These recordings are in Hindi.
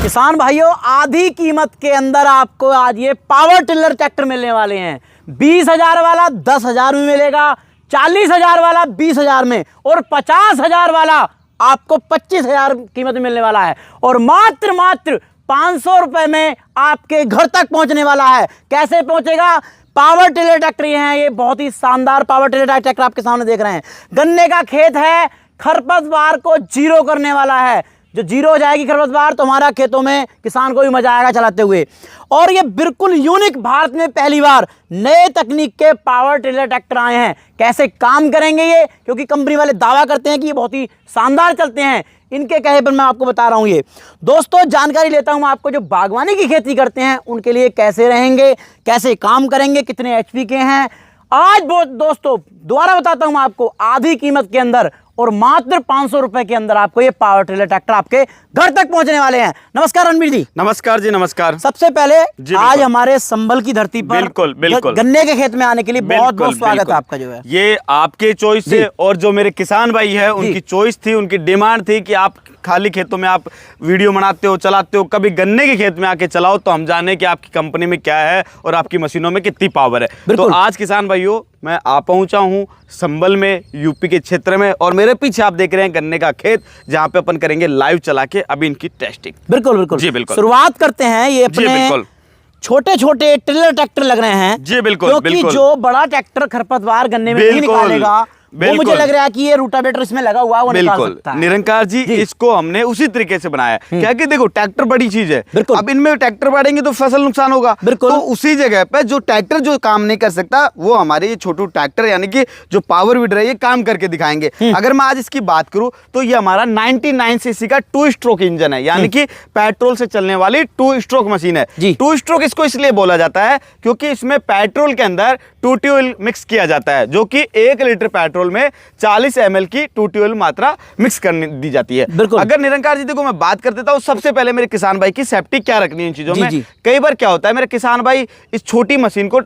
किसान भाइयों, आधी कीमत के अंदर आपको आज ये पावर टिलर ट्रैक्टर मिलने वाले हैं। 20,000 वाला 10,000 में मिलेगा, 40,000 वाला 20,000 में और 50,000 वाला आपको 25,000 कीमत में मिलने वाला है और मात्र 500 रुपए में आपके घर तक पहुंचने वाला है। कैसे पहुंचेगा? पावर टिलर ट्रैक्टर हैं ये, बहुत ही शानदार पावर टिलर ट्रैक्टर आपके सामने देख रहे हैं। गन्ने का खेत है, खरपतवार को जीरो करने वाला है। जो जीरो हो जाएगी खरपतवार तो हमारा खेतों में किसान को भी मजा आएगा चलाते हुए। और ये बिल्कुल यूनिक, भारत में पहली बार नए तकनीक के पावर टिलर ट्रैक्टर आए हैं। कैसे काम करेंगे ये, क्योंकि कंपनी वाले दावा करते हैं कि ये बहुत ही शानदार चलते हैं, इनके कहे पर मैं आपको बता रहा हूं। ये दोस्तों जानकारी लेता हूं मैं आपको, जो बागवानी की खेती करते हैं उनके लिए कैसे रहेंगे, कैसे काम करेंगे, कितने एचपी के हैं। आज दोस्तों दोबारा बताता हूं मैं आपको, आधी कीमत के अंदर और मात्र 500 रुपए के अंदर आपको ये पावर टिलर ट्रैक्टर आपके घर तक पहुंचने वाले हैं। नमस्कार रणबीर जी। नमस्कार जी, नमस्कार। सबसे पहले आज हमारे संभल की धरती पर बिल्कुल गन्ने के खेत में आने के लिए बहुत बहुत स्वागत है आपका। जो है ये आपके चॉइस से और जो मेरे किसान भाई है उनकी चॉइस थी, उनकी डिमांड थी कि आप खाली खेतों में आप वीडियो बनाते हो, चलाते हो, कभी गन्ने के खेत में आके चलाओ तो हम जाने कि आपकी कंपनी में क्या है और आपकी मशीनों में कितनी पावर है। तो आज किसान भाइयों मैं आ पहुंचा हूं संभल में, यूपी के क्षेत्र में, और मेरे पीछे आप देख रहे हैं गन्ने का खेत, जहां पे अपन करेंगे लाइव चला के अभी इनकी टेस्टिंग। बिल्कुल जी बिल्कुल। शुरुआत करते हैं। ये अपने छोटे छोटे टिलर ट्रैक्टर लग रहे हैं जी बिल्कुल, क्योंकि जो बड़ा ट्रैक्टर खरपतवार गन्ने में नहीं निकालेगा वो मुझे लग रहा है कि ये रूटावेटर इसमें लगा हुआ है, वो निकाल सकता है। निरंकार जी इसको हमने उसी तरीके से बनाया है। क्या कि देखो ट्रैक्टर बड़ी चीज है, अब इनमें ट्रैक्टर बढ़ेंगे तो फसल नुकसान होगा। तो उसी जगह पे जो ट्रैक्टर जो काम नहीं कर सकता वो हमारे ये छोटू ट्रैक्टर यानी कि जो पावर वीडर है ये काम करके दिखाएंगे। अगर मैं आज इसकी बात करूं तो ये हमारा 99 सीसी का 2 स्ट्रोक इंजन है, यानी कि पेट्रोल से चलने वाली 2 स्ट्रोक मशीन है। 2 स्ट्रोक इसको इसलिए बोला जाता है क्योंकि इसमें पेट्रोल के अंदर टूटी ऑयल मिक्स किया जाता है, जो कि 1 लीटर पेट्रोल में 40 ml की टूटी ऑयल मात्रा मिक्स करने दी जाती है। अगर निरंकार जी देखो मैं बात कर देता हूं सबसे पहले मेरे किसान भाई की सेफ्टी क्या रखनी है इन चीजों में। कई बार क्या होता है, मेरे किसान भाई इस छोटी मशीन को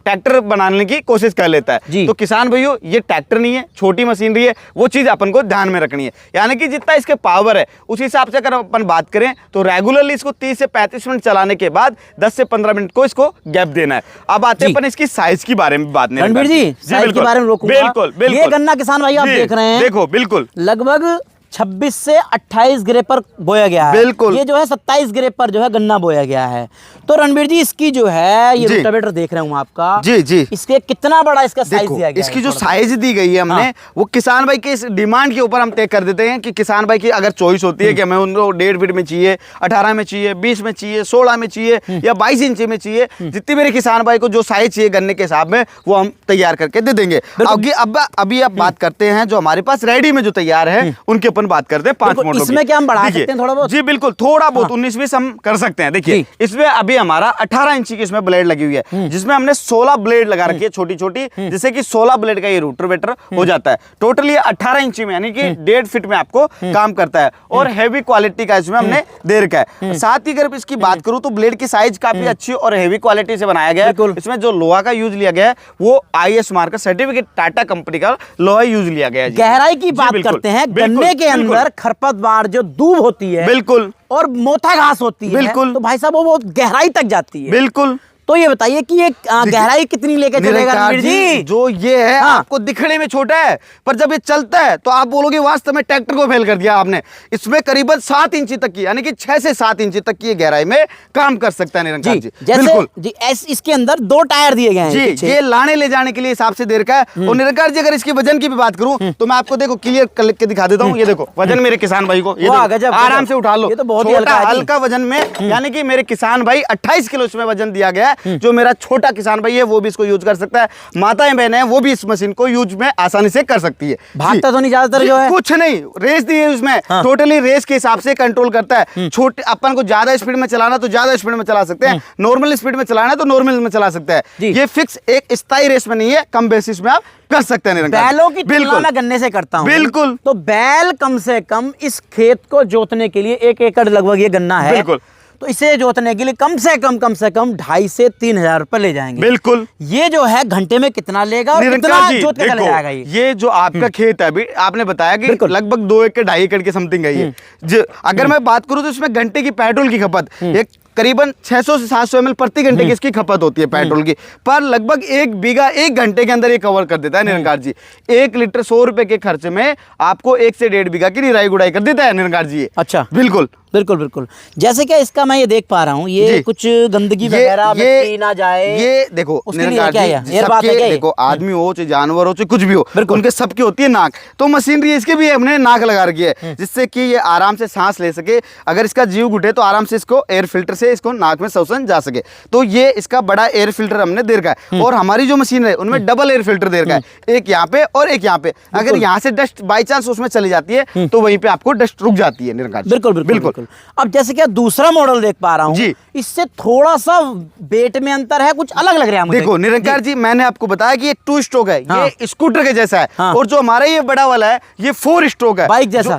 ट्रैक्टर बनाने की कोशिश कर लेता है, तो किसान भाइयों ये ट्रैक्टर नहीं है, छोटी मशीनरी है, वो चीज अपन को ध्यान में रखनी है। यानी कि जितना इसके पावर है उस हिसाब से अगर अपन बात करें तो रेगुलरली इसको 30 से 35 मिनट चलाने के बाद 10 से 15 मिनट को इसको गैप देना है। अब आते हैं अपन इसकी साइज के बारे में बात नहीं, रणबीर जी साइज के बारे में रोकूंगा। बिल्कुल ये गन्ना किसान भाई आप देख रहे हैं, देखो बिल्कुल लगभग 26 से 28 गिरे पर बोया गया है। बिल्कुल। ये जो है 27 गिरे पर जो है गन्ना बोया गया है। तो रणबीर जी इसकी जो है ये रोटावेटर देख रहे हूँ आपका, जी इसके कितना बड़ा इसका साइज दिया गया इसकी जो साइज दी गई है हमने वो किसान भाई के इस डिमांड के ऊपर हम तय कर देते हैं कि किसान भाई की अगर चॉइस होती है कि हमें उनको 1.5 फीट में चाहिए, 18 में चाहिए, 20 में चाहिए, 16 में चाहिए या 22 इंच में चाहिए, जितनी मेरे किसान भाई को जो साइज चाहिए गन्ने के हिसाब में वो हम तैयार करके दे देंगे। अभी आप बात करते हैं जो हमारे पास रेडी में जो तैयार है उनके अपन बात करते हैं 5 मॉडल। इसमें क्या हम बढ़ा सकते हैं थोड़ा बहुत? जी बिल्कुल, थोड़ा बहुत 19-20 हम कर सकते हैं। देखिए इसमें अभी हमारा 18 इंच की इसमें ब्लेड लगी हुई है, जिसमें हमने 16 ब्लेड लगा रखी है छोटी छोटी, जिससे कि 16 ब्लेड का ये रोटावेटर हो जाता है। टोटली 18 इंच में यानी कि 1.5 फीट में आपको काम करता है और हैवी क्वालिटी का इसमें हमने दे रखा है। साथ ही अगर इसकी बात करूं तो ब्लेड की साइज काफी अच्छी और हैवी क्वालिटी से बनाया गया है। इसमें जो लोहा का यूज लिया गया है वो IS मार्क का सर्टिफिकेट टाटा कंपनी का लोहा यूज लिया गया है। गहराई की बात करते हैं, गन्ने के अंदर खरपतवार जो दूब होती है बिल्कुल और मोथा घास होती है बिल्कुल, तो भाई साहब वो बहुत गहराई तक जाती है बिल्कुल। तो ये बताइए कि ये गहराई कितनी लेके चलेगा रणबीर जी? जो ये है आपको दिखने में छोटा है, पर जब ये चलता है तो आप बोलोगे वास्तव में ट्रैक्टर को फेल कर दिया आपने। इसमें करीबन 7 इंच तक की यानी कि 6 से 7 इंच तक की गहराई में काम कर सकता है निरंकार जी। बिल्कुल जी। इसके अंदर 2 टायर दिए गए हैं जी, ये लाने ले जाने के लिए हिसाब से दे रखा है। और निरंकार जी अगर इसके वजन की भी बात करूं तो मैं आपको देखो क्लियर कर के दिखा देता हूँ। ये देखो वजन मेरे किसान भाई को, ये आराम से उठा लो, ये तो बहुत हल्का वजन में, यानी कि मेरे किसान भाई 28 किलो इसमें वजन दिया गया है। जो मेरा छोटा किसान भाई है वो भी इसको यूज कर सकता है, माताएं बहनें हैं वो भी इस मशीन को यूज में आसानी से कर सकती है। भागता तो नहीं ज्यादातर जो है, कुछ नहीं, रेस दी है उसमें, टोटली रेस के हिसाब से कंट्रोल करता है। छोटे अपन को ज्यादा स्पीड में चलाना तो ज्यादा स्पीड में चला सकते हैं, नॉर्मल स्पीड में चलाना है तो नॉर्मल में चला सकता है। ये फिक्स एक स्थायी रेस में नहीं है, कम बेसिस में आप कर सकते हैं। बैलों की तुलना मैं गन्ने से करता हूं बिल्कुल, तो बैल कम से कम इस खेत को जोतने के लिए 1 एकड़ लगभग ये गन्ना है बिल्कुल, तो इसे जोतने के लिए कम से कम 2,500 से 3,000 रुपए ले जाएंगे। बिल्कुल। ये जो है घंटे में कितना लेगा और कितना जोत के चले जाएगा? ये जो आपका खेत है, अभी आपने बताया कि लगभग 2 एकड़ 2.5 एकड़ के समथिंग है ये। अगर मैं बात करूं तो इसमें घंटे की पेट्रोल की खपत एक करीबन 600 से 700 ml प्रति घंटे की इसकी खपत होती है पेट्रोल की, पर लगभग 1 बीघा 1 घंटे के अंदर ये कवर कर देता है निरंकार जी। 1 लीटर 100 रुपए के खर्च में आपको 1 से 1.5 बीघा की निराई गुड़ाई कर देता है निरंकार जी। अच्छा, बिल्कुल बिल्कुल बिल्कुल। जैसे क्या इसका मैं ये देख पा रहा हूँ, ये कुछ गंदगी वगैरह मिट्टी ना जाए, ये देखो निरंकार जी, सबके देखो आदमी हो चाहे जानवर हो चाहे कुछ भी हो, उनके सबकी होती है नाक, तो मशीनरी इसके भी हमने नाक लगा रखी है जिससे कि ये आराम से सांस ले सके। अगर इसका जीव घुटे तो आराम से इसको एयर फिल्टर से इसको नाक में श्वसन जा सके, तो ये इसका बड़ा एयर फिल्टर हमने दे रखा है। और हमारी जो मशीन है उनमें डबल एयर फिल्टर दे रखा है, एक यहाँ पे और एक यहाँ पे। अगर यहाँ से डस्ट बाई चांस उसमें चली जाती है तो वहीं पे आपको डस्ट रुक जाती है निरंकार जी। बिल्कुल बिल्कुल। अब जैसे क्या दूसरा मॉडल देख पा रहा हूँ, इससे थोड़ा सा वेट में अंतर है, कुछ अलग लग रहा है मुझे। देखो निरंकार जी, मैंने आपको बताया कि ये 2 स्ट्रोक है, ये स्कूटर के जैसा है। और जो हमारा ये बड़ा वाला है ये 4 स्ट्रोक है, बाइक जैसा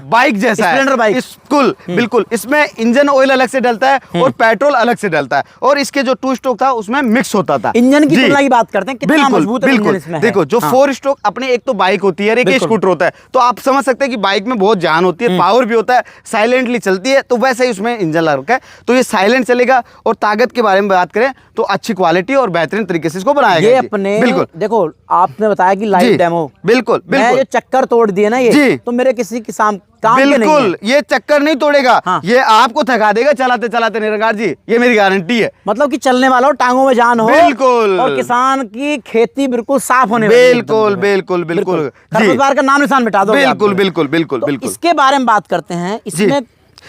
स्प्लेंडर बाइक। बिल्कुल। इसमें इंजन ऑयल अलग से डलता है और पेट्रोल अलग से डलता है, और इसके जो 2 स्ट्रोक था उसमें मिक्स होता था। इंजन की तुलना की बात करते हैं, कितना मजबूत है इंजन इसमें? देखो जो 4 स्ट्रोक अपने एक तो बाइक होती है, एक स्कूटर होता है, तो आप समझ सकते हैं कि बाइक में बहुत जान होती है, पावर भी होता है, साइलेंटली चलती है, तो वैसे ही उसमें इंजन लगा रखा है, तो ये साइलेंट चलेगा। और ताकत के बारे में बात करें तो अच्छी क्वालिटी और बेहतरीन तरीके से इसको बनाया गया है। अपने बिल्कुल देखो, आपने बताया कि लाइव डेमो, बिल्कुल जो चक्कर तोड़ दिए ना ये, तो मेरे किसी किसान काम बिल्कुल ये चक्कर नहीं तोड़ेगा, ये आपको थका देगा चलाते चलाते निरंकार जी, ये मेरी गारंटी है। मतलब कि चलने वाला हो, टांगों में जान हो, बिल्कुल, और किसान की खेती बिल्कुल साफ होने बिल्कुल बिल्कुल बिल्कुल, खरपतवार का नाम निशान मिटा दो। बिल्कुल बिल्कुल बिल्कुल बिल्कुल। इसके बारे में बात करते हैं, इसमें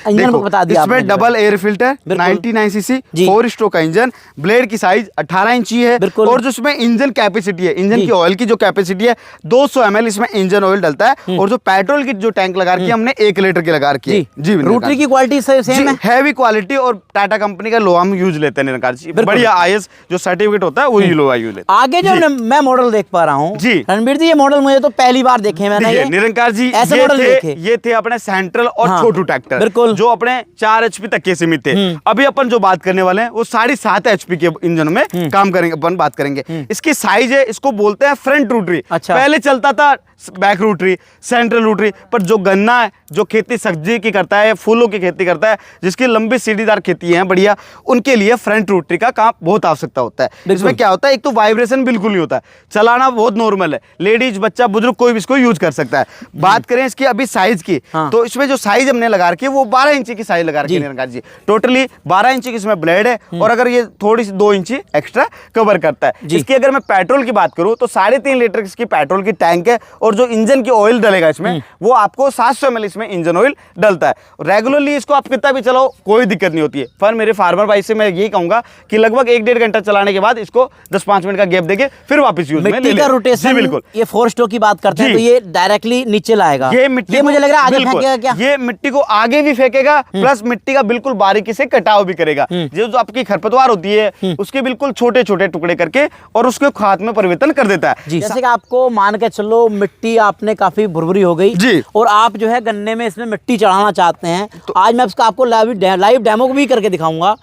इंजन को बता दिया इसमें double air filter 99 CC 4 stroke का इंजन, ब्लेड की साइज 18 इंची है, और जो इसमें इंजन कैपेसिटी है, इंजन की ऑयल की जो कैपेसिटी है 200 ml इसमें इंजन ऑयल डलता है। और जो पेट्रोल की जो टैंक लगा रखी है हमने 1 लीटर की लगा रखी है जी। रोटरी की क्वालिटी सेम है, हैवी क्वालिटी, और टाटा कंपनी का लोहा हम यूज लेते हैं निरंकार जी, बढ़िया IS जो सर्टिफिकेट होता है वही लोहा यूज लेते हैं। आगे जो मैं मॉडल देख पा रहा हूँ जी रणबीर जी, ये मॉडल मुझे तो पहली बार देखे मैंने निरंकार जी। ऐसे मॉडल देखे, ये थे अपने सेंट्रल और छोटू ट्रैक्टर, बिल्कुल, जो अपने 4 HP तक के सीमित थे। अभी अपन जो बात करने वाले हैं वो 7.5 HP के इंजन में काम करेंगे, अपन बात करेंगे। इसकी साइज है, इसको बोलते हैं फ्रंट रोटरी। अच्छा। पहले चलता था बैक रोटरी, सेंट्रल रोटरी, पर जो गन्ना है, जो खेती सब्जी की करता है, फूलों की खेती करता है, जिसकी लंबी सीढ़ीदार खेती है बढ़िया, उनके लिए फ्रंट रोटरी का काम बहुत आवश्यकता होता है। इसमें क्या होता है, एक तो वाइब्रेशन बिल्कुल नहीं होता है, चलाना बहुत नॉर्मल है, लेडीज बच्चा बुजुर्ग कोई भी इसको यूज कर सकता है। बात करें इसकी अभी साइज की, तो इसमें जो साइज हमने लगा रखी है वो 12 इंची की साइज लगा रखी है निरंकार जी। टोटली 12 इंची की इसमें ब्लेड है, और अगर ये थोड़ी सी 2 इंची एक्स्ट्रा कवर करता है। इसकी अगर मैं पेट्रोल की बात करूं तो 3.5 लीटर इसकी पेट्रोल की टैंक है, और जो इंजन की ऑयल डलेगा इसमें वो आपको 700 ml इसमें इंजन ऑयल डलता है। रेगुलरली इसको आप कितना भी चलाओ कोई दिक्कत नहीं होती है। पर मेरे फार्मर भाई से मैं यही कहूंगा कि लगभग 1-1.5 घंटा चलाने के बाद इसको 10-5 मिनट का गैप देके फिर वापस यूज में ले लें। रोटेशन, बिल्कुल, ये 4 स्ट्रोक की बात करते हैं तो ये डायरेक्टली नीचे लाएगा। ये मिट्टी मुझे लग रहा है आगे फेंकेगा क्या? ये मिट्टी को आगे भी फेंकेगा, प्लस मिट्टी का बिल्कुल बारीकी से कटाव भी करेगा। जो आपकी खरपतवार होती है उसके बिल्कुल छोटे छोटे टुकड़े करके और उसके खाद में परिवर्तन कर देता है। जैसे कि आपको मान के चलो मिट्टी आपने काफी भुरभुरी हो गई जी, और आप जो है गन्ने में इसमें मिट्टी चढ़ाना चाहते हैं, तो आज मैं इसका आपको लाइव डेमो भी करके दिखाऊंगा,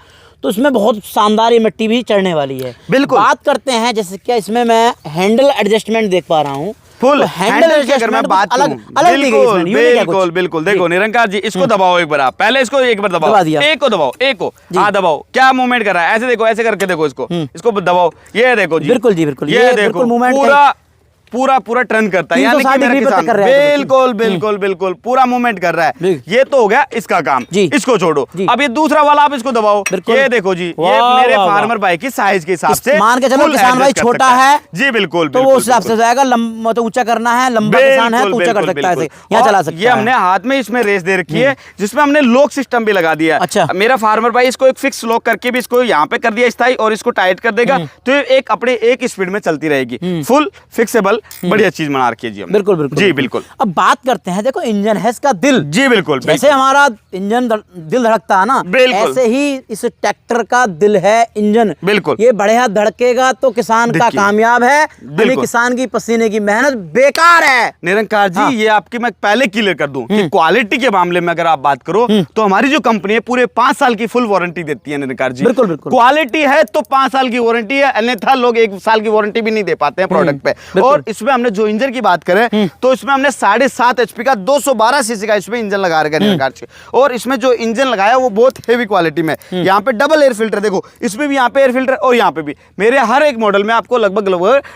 तो इसमें बहुत शानदार ये मिट्टी भी चढ़ने वाली है। बिल्कुल। बात करते हैं जैसे क्या इसमें मैं हैंडल एडजस्टमेंट देख पा रहा हूँ, फुल हैंडल की अगर मैं बात करूं, बिल्कुल बिल्कुल देखो निरंकार जी, इसको दबाओ एक बार, आप पहले इसको एक बार दबाओ, एक को दबाओ, एक को हाँ दबाओ, क्या मूवमेंट कर रहा है, ऐसे देखो, ऐसे करके देखो, इसको दबाओ, ये देखो जी, बिल्कुल जी बिल्कुल, ये देखो पूरा पूरा टर्न करता है, यानी कि मेरा किसान बिल्कुल बिल्कुल बिल्कुल पूरा मूवमेंट कर रहा है। ये तो हो गया इसका काम, इसको छोड़ो। अब ये दूसरा वाला आप इसको दबाओ, ये देखो जी, ये मेरे फार्मर भाई की साइज के हिसाब से, मान के चलो किसान भाई छोटा है जी, बिल्कुल, तो वो उस हिसाब से जाएगा, तो ऊंचा करना है, लंबा किसान है तो ऊंचा कर सकता है, यहाँ चला सकता है। ये हमने हाथ में इसमें रेस दे रखी है, जिसमें हमने लॉक सिस्टम भी लगा दिया। अच्छा, मेरा फार्मर भाई इसको एक फिक्स लॉक करके भी इसको यहाँ पे कर दिया स्थायी, और इसको टाइट कर देगा, तो एक अपने एक स्पीड में चलती रहेगी, फुल फिक्सेबल बढ़िया चीज बना रखी है जी हमने। बिल्कुल बिल्कुल जी बिल्कुल। अब बात करते हैं, देखो इंजन है इसका दिल। जी बिल्कुल। जैसे हमारा इंजन दिल धड़कता है ना, ऐसे ही इस ट्रैक्टर का दिल है इंजन। बिल्कुल। ये बढ़िया धड़केगा तो किसान का कामयाब है, यानी किसान की पसीने की मेहनत बेकार है। निरंकार जी, ये आपकी मैं पहले क्लियर कर दूं कि क्वालिटी के मामले में अगर आप बात करो तो हमारी जो कंपनी है पूरे 5 साल की फुल वारंटी देती है निरंकार जी। बिल्कुल बिल्कुल। क्वालिटी है तो 5 साल की वारंटी है, अन्यथा लोग 1 साल की वारंटी भी नहीं दे पाते हैं प्रोडक्ट पे। और इसमें हमने जो इंजन की बात करें तो इसमें हमने 7.5 HP का 212 सीसी का इसमें इंजन लगा रखा है निरंकार जी। और इसमें जो इंजन लगाया वो बहुत हेवी क्वालिटी में। यहाँ पे डबल एयर फिल्टर, देखो इसमें भी यहाँ पे एयर फिल्टर और यहाँ पे भी। मेरे हर एक मॉडल में आपको लगभग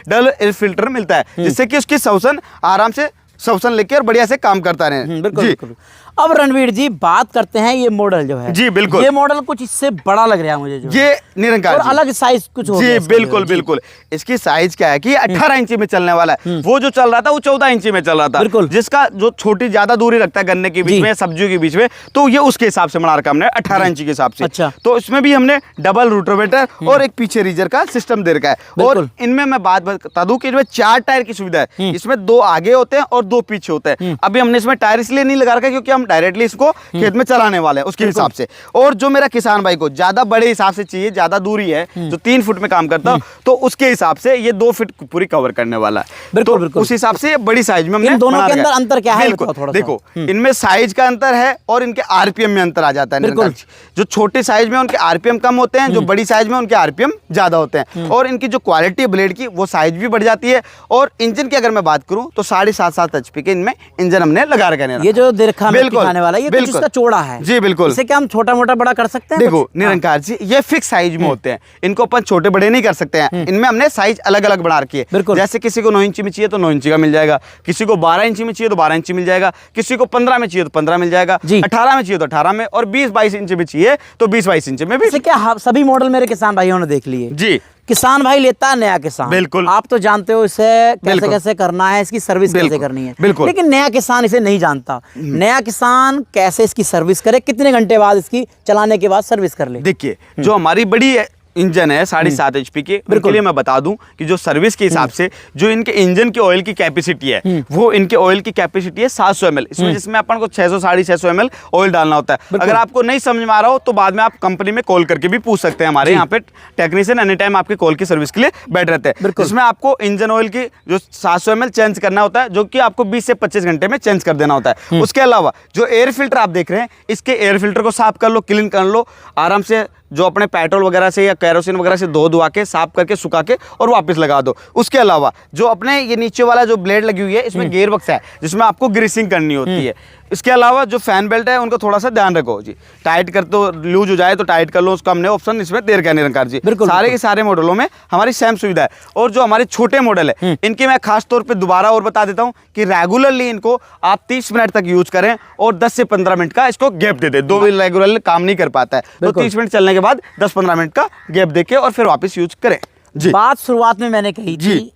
डबल एयर फिल्टर मिलता है, जिससे कि उसकी श्वसन आराम से श्वसन लेके और बढ़िया से काम करता रहे। बिल्कुल बिल्कुल। अब रणवीर जी बात करते हैं, ये मॉडल जो है, जी बिल्कुल, ये मॉडल कुछ इससे बड़ा लग रहा है मुझे जो ये निरंकार और अलग साइज कुछ हो जी गया बिल्कुल बिल्कुल। इसकी साइज क्या है कि 18 इंची में चलने वाला है। वो जो चल रहा था वो 14 इंची में चल रहा था, बिल्कुल। जिसका जो छोटी ज्यादा दूरी रखता है गन्ने के बीच में, सब्जियों के बीच में, तो ये उसके हिसाब से बना रखा हमने 18 इंची के हिसाब से। अच्छा। तो इसमें भी हमने डबल रोटावेटर और एक पीछे रीजर का सिस्टम दे रखा है। और इनमें मैं बात बता दूं कि इसमें 4 टायर की सुविधा है। इसमें 2 आगे होते हैं और 2 पीछे होते हैं। अभी हमने इसमें टायर इसलिए नहीं लगा रखा क्योंकि हम डायरेक्टली इसको खेत में चलाने वाले हैं उसके हिसाब से। और जो मेरा किसान भाई को ज्यादा बड़े हिसाब से चाहिए, ज्यादा दूरी है, जो 3 फुट में काम करता हूं, तो उसके हिसाब से ये 2 फीट पूरी कवर करने वाला है। तो उस हिसाब से बड़ी साइज में हमने दोनों के अंदर अंतर क्या है? बिल्कुल देखो, इनमें साइज का अंतर है और इनके आरपीएम में अंतर आ जाता है। जो छोटे साइज में उनके आरपीएम कम होते हैं, जो बड़ी साइज में उनके आरपीएम ज्यादा होते हैं। और इनकी जो क्वालिटी है ब्लेड की, वो साइज भी बढ़ जाती है। और इंजन की अगर मैं बात करूं तो 7.5 HP के इनमें इंजन हमने लगा रखा है। ये जो दिखा में दिखाने वाला ये कुछ इसका चौड़ा है। जी बिल्कुल। इसे क्या हम छोटा मोटा बड़ा कर सकते हैं? देखो निरंकार जी, ये फिक्स साइज में होते हैं, इनको अपन छोटे बड़े नहीं कर सकते हैं। इनमें हमने साइज अलग अलग बना रखी है। जैसे किसी को 9 इंची में चाहिए तो 9 इंची का मिल जाएगा, किसी को 12 इंची में चाहिए तो 12 इंची मिल जाएगा, किसी को 15 में चाहिए तो 15 मिल जाएगा, 18 में चाहिए तो 18 में, और 20-22 इंची में चाहिए तो 20-22 इंची में भी। क्या सभी मॉडल मेरे किसान भाइयों ने देख लिए? जी। किसान भाई लेता है नया किसान, बिल्कुल, आप तो जानते हो इसे कैसे कैसे करना है, इसकी सर्विस कैसे करनी है। बिल्कुल। लेकिन नया किसान इसे नहीं जानता। नया किसान कैसे इसकी सर्विस करे, कितने घंटे बाद इसकी चलाने के बाद सर्विस कर ले? देखिए, जो हमारी बड़ी इंजन है 7.5 HP की, उनके लिए मैं बता दूं कि जो सर्विस के हिसाब से जो इनके इंजन की ऑयल की कैपेसिटी है, वो इनके ऑयल की कैपेसिटी है 700 ml। इसमें जिसमें अपन को 600-650 ml ऑयल डालना होता है। अगर आपको नहीं समझ में आ रहा हो तो बाद में आप कंपनी में कॉल करके भी पूछ सकते हैं। हमारे यहाँ पे टेक्नीशियन एनी टाइम आपके कॉल की सर्विस के लिए बैठ रहते हैं। इसमें आपको इंजन ऑयल की जो 700 ml चेंज करना होता है, जो कि आपको 20 से 25 घंटे में चेंज कर देना होता है। उसके अलावा जो एयर फिल्टर आप देख रहे हैं, इसके एयर फिल्टर को साफ कर लो, क्लीन कर लो आराम से, जो अपने पेट्रोल वगैरह से या केरोसिन वगैरह से धो धुआ के साफ करके सुखा के और वापस लगा दो। उसके अलावा जो अपने ये नीचे वाला जो ब्लेड लगी हुई है, इसमें गियर बक्स है जिसमें आपको ग्रीसिंग करनी होती है। इसके अलावा जो फैन बेल्ट है उनको थोड़ा सा ध्यान रखो जी, टाइट कर तो लूज हो जाए तो टाइट कर लो, उसका हमने ऑप्शन इसमें दे रखा है निरंकार जी। सारे के सारे मॉडलों में हमारी सेम सुविधा है। और जो हमारे छोटे मॉडल है, इनके मैं खास तौर पे दोबारा और बता देता हूँ कि रेगुलरली इनको आप 30 मिनट तक यूज करें और 10 से 15 मिनट का इसको गैप दे दे। 2 व्हील रेगुलरली काम नहीं कर पाता है, तो 30 मिनट चलने के बाद 10-15 मिनट का गैप देके और फिर वापस यूज करें जी। बात शुरुआत में मैंने कही थी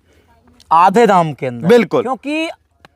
आधे दाम के अंदर, बिल्कुल, क्योंकि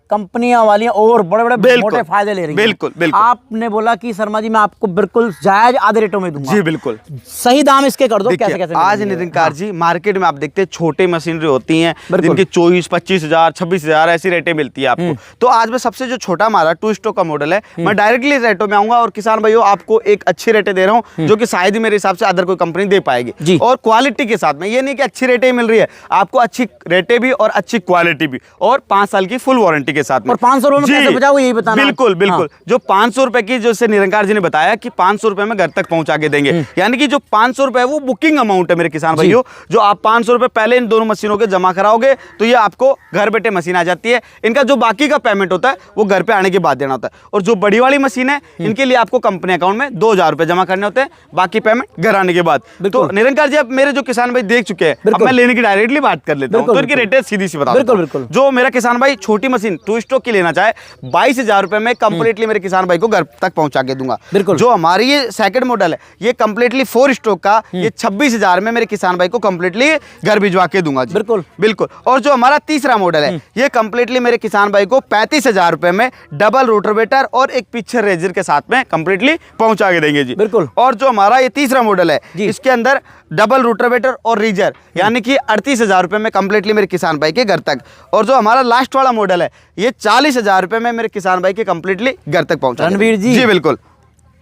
कंपनियां वाली और बड़े बड़े मोटे फायदे ले रही हैं। बिल्कुल बिल्कुल। आपने बोला कि शर्मा जी मैं आपको बिल्कुल जायज आधे रेटों में दूंगा। जी बिल्कुल, सही दाम इसके कर दो। कैसे कैसे आज निरंकार जी मार्केट में आप देखते हैं छोटे मशीनरी होती हैं जिनकी 24-25 हजार 26 हजार ऐसी रेटें मिलती है आपको। तो आज में सबसे जो छोटा हमारा 2 स्ट्रोक का मॉडल है, मैं डायरेक्टली रेटों में आऊंगा और किसान भाइयों आपको एक अच्छी रेटें दे रहा हूँ, जो कि शायद ही मेरे हिसाब से अदर कोई कंपनी दे पाएगी। और क्वालिटी के साथ में, ये नहीं कि अच्छी रेटें मिल रही है, आपको अच्छी रेटें भी और अच्छी क्वालिटी भी, और 5 साल की फुल वारंटी के साथ में। और 500 कैसे बचाओ यही बताना। बिल्कुल बिल्कुल। जो 500 रुपए की, जैसे निरंकार जी ने बताया कि 500 रुपए में घर तक पहुंचा के देंगे, यानी कि जो 500 रुपए है वो बुकिंग अमाउंट है मेरे किसान भाइयों। जो आप 500 रुपए पहले इन दोनों मशीनों के जमा कराओगे तो ये आपको घर बैठे मशीन आ जाती है। इनका जो बाकी का पेमेंट होता है वो घर पे आने के बाद देना होता है। और जो बड़ी वाली मशीन है, इनके लिए आपको कंपनी अकाउंट में 2000 रुपए जमा करने होते हैं, बाकी पेमेंट घर आने के बाद। तो निरंकार जी अब मेरे जो किसान भाई देख चुके हैं, अब मैं लेने की डायरेक्टली बात कर लेता हूँ, तो इनकी रेटें सीधी सी बता दूं। जो मेरा किसान भाई छोटी मशीन टू स्टॉक की लेना चाहे 22,000 रुपए में कंप्लीटली मेरे किसान भाई को घर तक पहुंचा के दूंगा। बिल्कुल। जो हमारी ये सेकंड मॉडल है ये कंप्लीटली 4 स्टॉक का, ये 26,000 में मेरे किसान भाई को कंप्लीटली घर भिजवा के दूंगा जी। बिल्कुल बिल्कुल। और जो हमारा तीसरा मॉडल है ये कंप्लीटली मेरे किसान भाई को 35,000 रुपए में डबल रोटावेटर और एक पिक्चर रेजर के साथ में कंप्लीटली पहुंचा के देंगे जी। बिल्कुल। और जो हमारा ये तीसरा मॉडल है इसके अंदर डबल रोटावेटर और रीजर यानी कि 38,000 रुपए में कंप्लीटली मेरे किसान भाई के घर तक। और जो हमारा लास्ट वाला मॉडल है ये 40,000 रुपए में मेरे किसान भाई के कंप्लीटली घर तक पहुंचा। रणवीर जी जी बिल्कुल,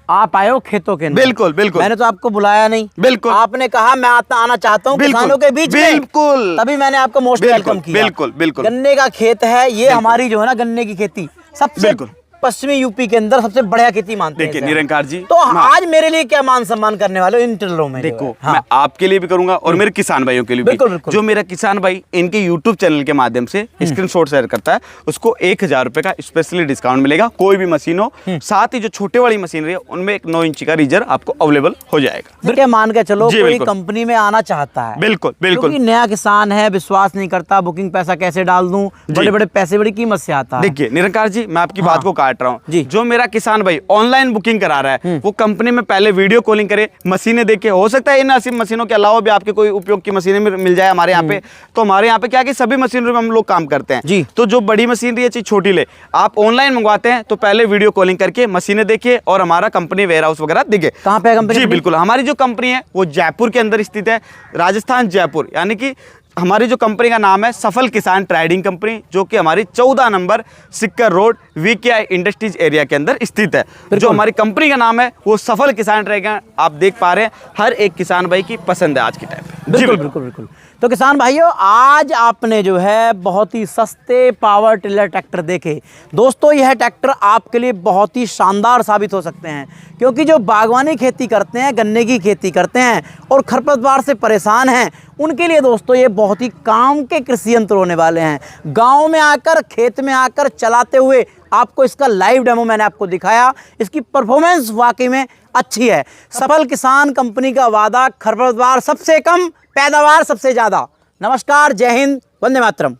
आप आए हो खेतों के अंदर। बिल्कुल बिल्कुल। मैंने तो आपको बुलाया नहीं। बिल्कुल। आपने कहा मैं आना चाहता हूँ किसानों के बीच में। बिल्कुल। तभी मैंने आपको मोस्ट वेलकम किया। बिल्कुल बिल्कुल। गन्ने का खेत है ये, हमारी जो है ना गन्ने की खेती सबसे बिल्कुल पश्चिमी यूपी के अंदर सबसे बढ़िया खेती मानते हैं। देखिए निरंकार जी, तो आज मेरे लिए क्या मान सम्मान करने वाले हो इन टिल्लरों में? देखो मैं आपके लिए भी करूंगा और मेरे किसान भाइयों के लिए भी। बिल्कुल, बिल्कुल। जो मेरा किसान भाई इनके यूट्यूब चैनल के माध्यम से स्क्रीनशॉट शेयर करता है उसको 1,000 रुपए का स्पेशली डिस्काउंट मिलेगा। कोई भी मशीन हो, साथ ही जो छोटे वाली मशीनरी है उनमें एक 9 इंच का रीजर आपको अवेलेबल हो जाएगा। क्या मान के चलो जी, कोई बिल्कुल। कंपनी में आना चाहता है, बिल्कुल बिल्कुल। क्योंकि नया किसान है, विश्वास नहीं करता, बुकिंग पैसा कैसे डाल दूं, बड़े बड़े पैसे बड़ी कीमत से आता है। देखिए निरंकार जी मैं आपकी बात को काट रहा हूँ। जो मेरा किसान भाई ऑनलाइन बुकिंग करा रहा है वो कंपनी में पहले वीडियो कॉलिंग करे, मशीनें देखे, हो सकता है इन मशीनों के अलावा भी आपके कोई उपयोग की मशीनें मिल जाए हमारे यहाँ पे। तो हमारे यहाँ पे क्या कि सभी मशीनों में हम लोग काम करते हैं जी। तो जो बड़ी मशीनरी है चाहे छोटी ले, आप ऑनलाइन मंगवाते हैं तो पहले वीडियो कॉलिंग करके मशीनें देखिए और हमारा कंपनी वेयर हाउस वगैरह दिखे। कहाँ पे कंपनी? जी बिल्कुल, हमारी जो कंपनी है वो जयपुर के अंदर स्थित है, राजस्थान जयपुर। यानी कि हमारी जो कंपनी का नाम है सफल किसान ट्रेडिंग कंपनी, जो कि हमारी 14 नंबर सिक्कर रोड VKI इंडस्ट्रीज एरिया के अंदर स्थित है। जो हमारी कंपनी का नाम है वो सफल किसान ट्रेडिंग। आप देख पा रहे हैं हर एक किसान भाई की पसंद है आज के टाइम पे। बिल्कुल बिल्कुल बिल्कुल। तो किसान भाइयों आज आपने जो है बहुत ही सस्ते पावर टिलर ट्रैक्टर देखे। दोस्तों यह ट्रैक्टर आपके लिए बहुत ही शानदार साबित हो सकते हैं, क्योंकि जो बागवानी खेती करते हैं, गन्ने की खेती करते हैं और खरपतवार से परेशान हैं, उनके लिए दोस्तों ये बहुत ही काम के कृषि यंत्र होने वाले हैं। गांव में आकर, खेत में आकर चलाते हुए आपको इसका लाइव डेमो मैंने आपको दिखाया। इसकी परफॉर्मेंस वाकई में अच्छी है। सफल किसान कंपनी का वादा, खरपतवार सबसे कम, पैदावार सबसे ज़्यादा। नमस्कार, जय हिंद, वंदे मातरम।